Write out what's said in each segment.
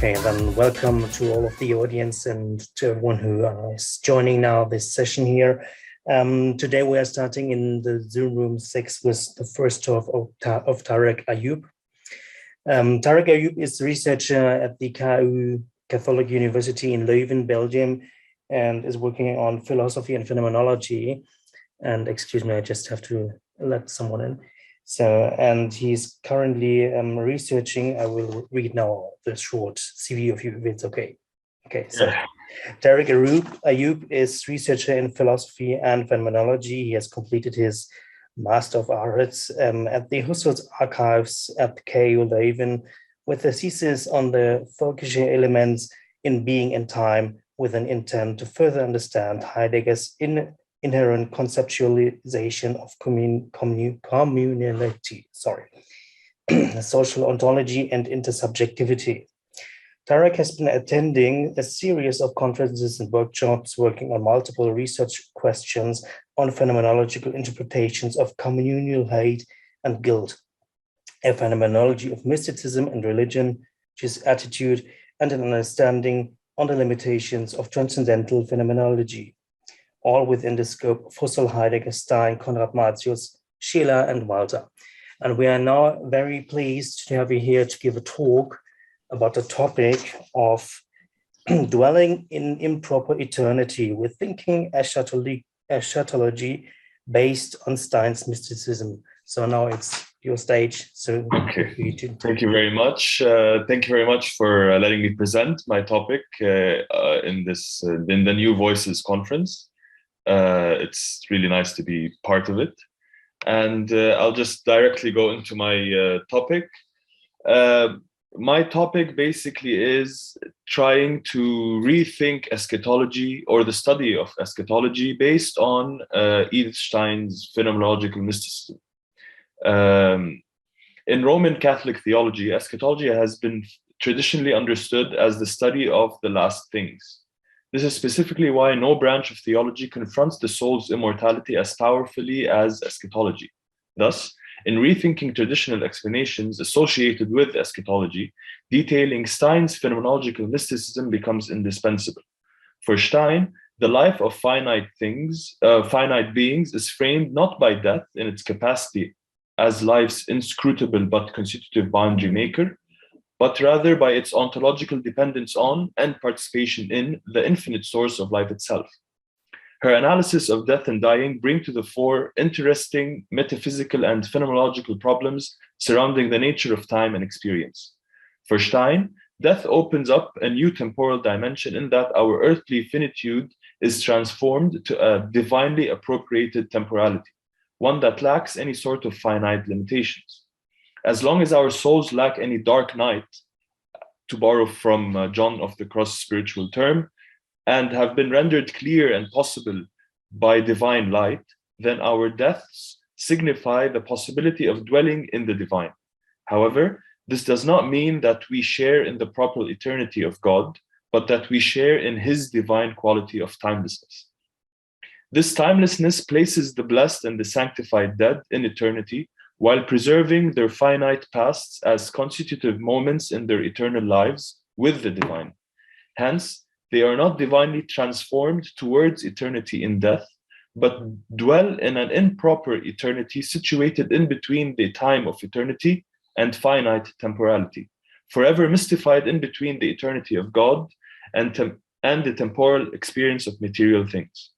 Okay, then welcome to all of the audience and to everyone who is joining now this session here. Today we are starting in the Zoom room 6 with the first talk of Tareq Ayoub. Tareq Ayoub is a researcher at the KU Catholic University in Leuven, Belgium, and is working on philosophy and phenomenology. And excuse me, I just have to let someone in. And he's currently researching. I will read now the short CV of you, if it's okay. Okay, so yeah. Tareq Ayoub is researcher in philosophy and phenomenology. He has completed his Master of Arts at the Husserl's Archives at KU Leuven with a thesis on the Völkische elements in being and time, with an intent to further understand Heidegger's inherent conceptualization of communality, social ontology and intersubjectivity. Tareq has been attending a series of conferences and workshops working on multiple research questions on phenomenological interpretations of communal hate and guilt, a phenomenology of mysticism and religion, his attitude, and an understanding on the limitations of transcendental phenomenology, all within the scope of Husserl, Heidegger, Stein, Konrad Martius, Schiller, and Walter. And we are now very pleased to have you here to give a talk about the topic of dwelling in improper eternity with thinking eschatology based on Stein's mysticism. So now it's your stage. So okay. Thank you very much. Thank you very much for letting me present my topic in the New Voices conference. It's really nice to be part of it. And I'll just directly go into my topic. My topic basically is trying to rethink eschatology, or the study of eschatology, based on Edith Stein's phenomenological mysticism. In Roman Catholic theology, eschatology has been traditionally understood as the study of the last things. This is specifically why no branch of theology confronts the soul's immortality as powerfully as eschatology. Thus, in rethinking traditional explanations associated with eschatology, detailing Stein's phenomenological mysticism becomes indispensable. For Stein, the life of finite beings is framed not by death in its capacity as life's inscrutable but constitutive boundary maker, but rather by its ontological dependence on and participation in the infinite source of life itself. Her analysis of death and dying bring to the fore interesting metaphysical and phenomenological problems surrounding the nature of time and experience. For Stein, death opens up a new temporal dimension in that our earthly finitude is transformed to a divinely appropriated temporality, one that lacks any sort of finite limitations. As long as our souls lack any dark night, to borrow from John of the Cross spiritual term, and have been rendered clear and possible by divine light, then our deaths signify the possibility of dwelling in the divine. However, this does not mean that we share in the proper eternity of God, but that we share in his divine quality of timelessness. This timelessness places the blessed and the sanctified dead in eternity, while preserving their finite pasts as constitutive moments in their eternal lives with the divine. Hence, they are not divinely transformed towards eternity in death, but dwell in an improper eternity situated in between the time of eternity and finite temporality, forever mystified in between the eternity of God and the temporal experience of material things.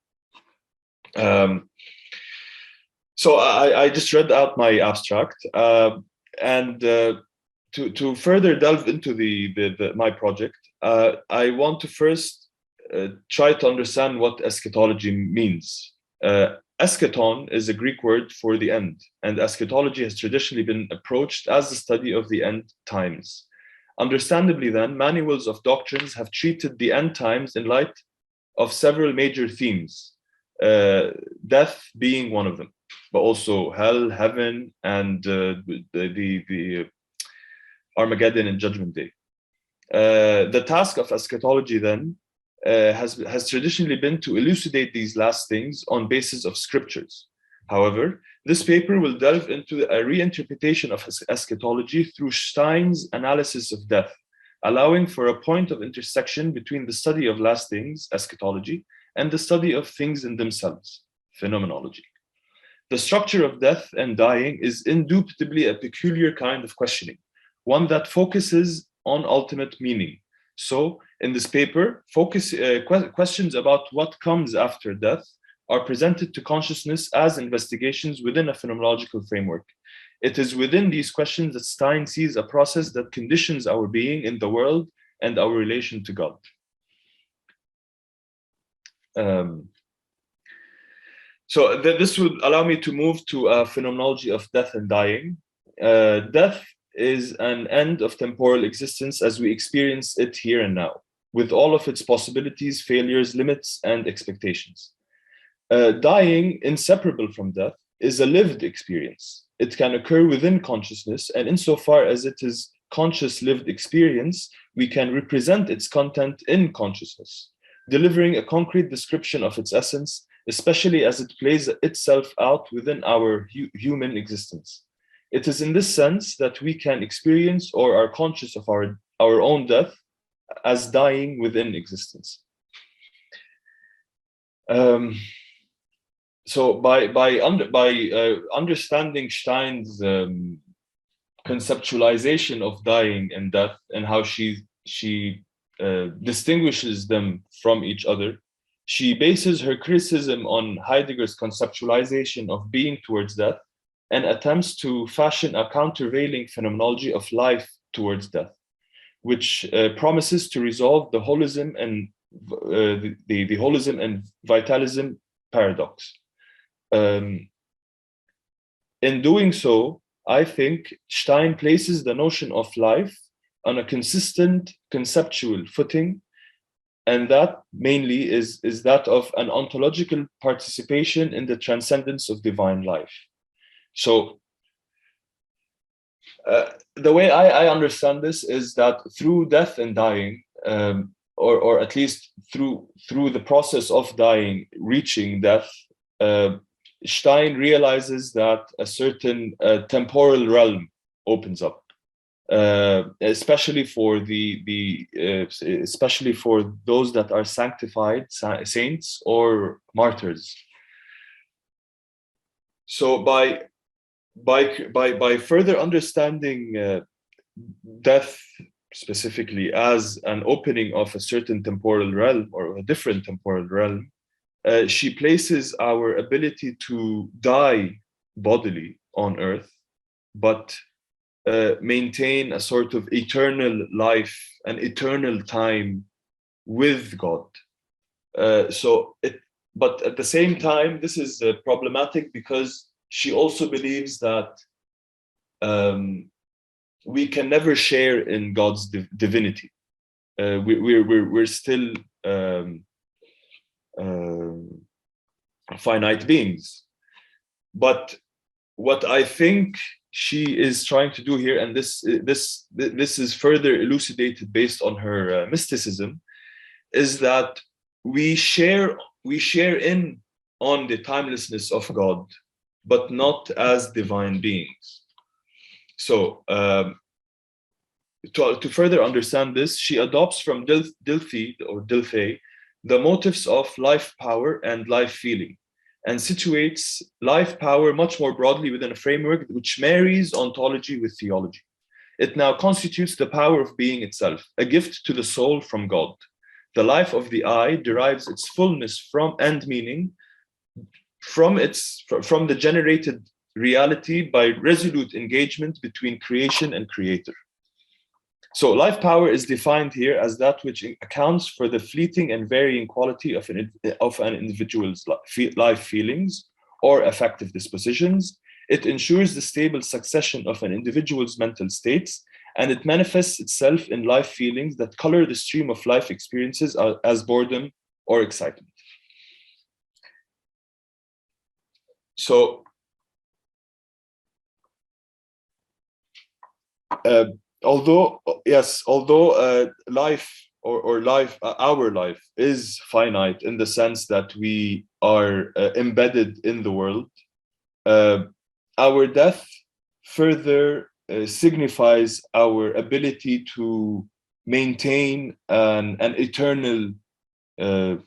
So I just read out my abstract, and to further delve into my project, I want to first try to understand what eschatology means. Eschaton is a Greek word for the end, and eschatology has traditionally been approached as the study of the end times. Understandably then, manuals of doctrines have treated the end times in light of several major themes, death being one of them, but also hell, heaven, and the Armageddon and Judgment Day. The task of eschatology then has traditionally been to elucidate these last things on basis of scriptures. However, this paper will delve into a reinterpretation of eschatology through Stein's analysis of death allowing for a point of intersection between the study of last things, eschatology, and the study of things in themselves, phenomenology. The structure of death and dying is indubitably a peculiar kind of questioning, one that focuses on ultimate meaning. So, in this paper, questions about what comes after death are presented to consciousness as investigations within a phenomenological framework. It is within these questions that Stein sees a process that conditions our being in the world and our relation to God. So this would allow me to move to a phenomenology of death and dying. Death is an end of temporal existence as we experience it here and now, with all of its possibilities, failures, limits, and expectations. Dying, inseparable from death, is a lived experience. It can occur within consciousness, and insofar as it is conscious lived experience, we can represent its content in consciousness, delivering a concrete description of its essence, especially as it plays itself out within our human existence. It is in this sense that we can experience or are conscious of our own death as dying within existence. So by understanding Stein's conceptualization of dying and death and how she distinguishes them from each other, she bases her criticism on Heidegger's conceptualization of being towards death and attempts to fashion a countervailing phenomenology of life towards death, which promises to resolve the holism and the holism and vitalism paradox. In doing so, I think Stein places the notion of life on a consistent conceptual footing, and that mainly is that of an ontological participation in the transcendence of divine life. So the way I understand this is that through death and dying, or at least through the process of dying, reaching death, Stein realizes that a certain temporal realm opens up, especially for especially for those that are sanctified saints or martyrs. So by further understanding death specifically as an opening of a certain temporal realm or a different temporal realm, she places our ability to die bodily on earth, but maintain a sort of eternal life, an eternal time with God. But at the same time, this is problematic because she also believes that we can never share in God's divinity. We're still finite beings. But what I think she is trying to do here, and this is further elucidated based on her mysticism, is that we share in on the timelessness of God, but not as divine beings. So to further understand this, she adopts from Dilthey the motives of life power and life feeling, and situates life power much more broadly within a framework which marries ontology with theology. It now constitutes the power of being itself, a gift to the soul from God. The life of the I derives its fullness from and meaning from the generated reality by resolute engagement between creation and creator. So life power is defined here as that which accounts for the fleeting and varying quality of an individual's life feelings or affective dispositions. It ensures the stable succession of an individual's mental states, and it manifests itself in life feelings that color the stream of life experiences as boredom or excitement. So although life or life, our life is finite in the sense that we are embedded in the world, our death further signifies our ability to maintain an eternal. I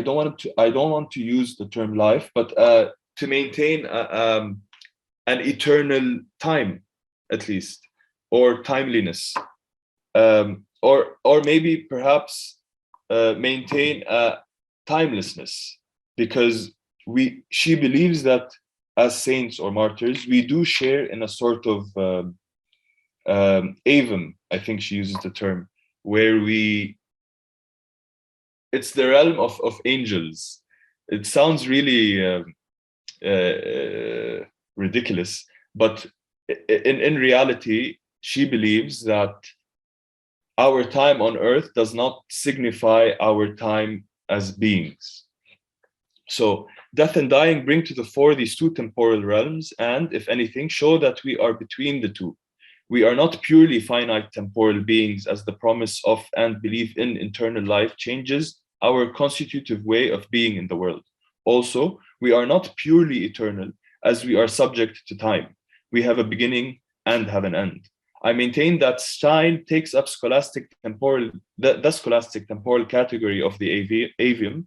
don't want to use the term life, but to maintain an eternal time, at least, or timeliness, or maybe perhaps maintain a timelessness, because she believes that as saints or martyrs, we do share in a sort of avum, I think she uses the term, where it's the realm of angels. It sounds really ridiculous, but in reality, she believes that our time on earth does not signify our time as beings. So death and dying bring to the fore these two temporal realms, and if anything, show that we are between the two. We are not purely finite temporal beings, as the promise of and belief in eternal life changes our constitutive way of being in the world. Also, we are not purely eternal, as we are subject to time. We have a beginning and have an end. I maintain that Stein takes up the scholastic temporal category of the avium,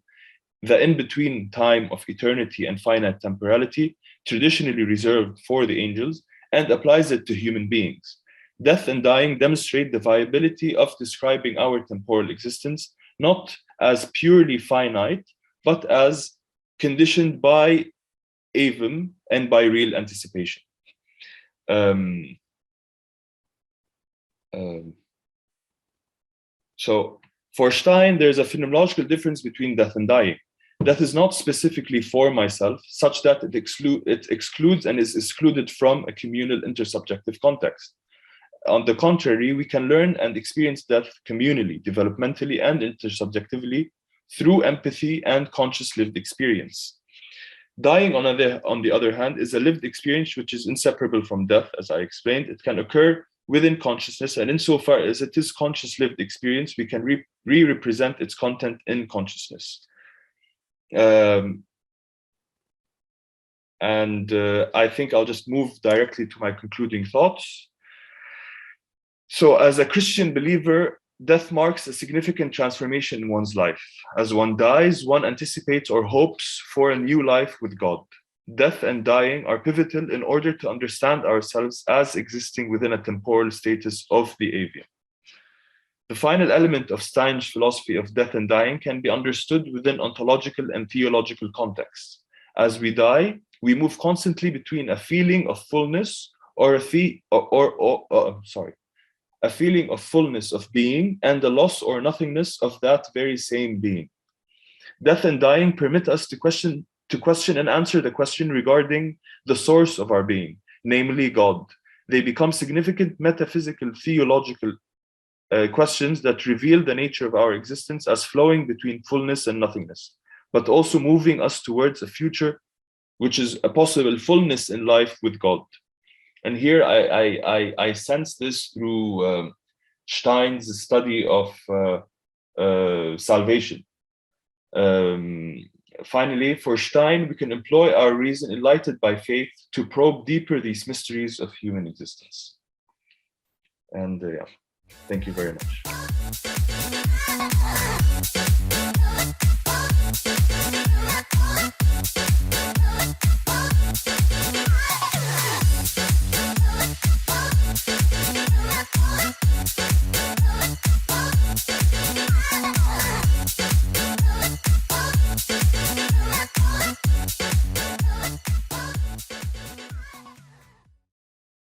the in-between time of eternity and finite temporality, traditionally reserved for the angels, and applies it to human beings. Death and dying demonstrate the viability of describing our temporal existence, not as purely finite, but as conditioned by avum and by real anticipation. So for Stein, there's a phenomenological difference between death and dying. Death is not specifically for myself, such that it excludes and is excluded from a communal intersubjective context. On the contrary, we can learn and experience death communally, developmentally, and intersubjectively through empathy and conscious lived experience. Dying, on the other hand, is a lived experience which is inseparable from death, as I explained. It can occur within consciousness, and insofar as it is conscious lived experience, we can re-represent its content in consciousness. I think I'll just move directly to my concluding thoughts. So as a Christian believer, death marks a significant transformation in one's life. As one dies, one anticipates or hopes for a new life with God. Death and dying are pivotal in order to understand ourselves as existing within a temporal status of the avium. The final element of Stein's philosophy of death and dying can be understood within ontological and theological contexts. As we die, we move constantly between a feeling of fullness a feeling of fullness of being and the loss or nothingness of that very same being. Death and dying permit us to question and answer the question regarding the source of our being, namely God. They become significant metaphysical, theological questions that reveal the nature of our existence as flowing between fullness and nothingness, but also moving us towards a future which is a possible fullness in life with God. And here I sense this through Stein's study of salvation. Finally, for Stein, we can employ our reason enlightened by faith to probe deeper these mysteries of human existence. And yeah, thank you very much.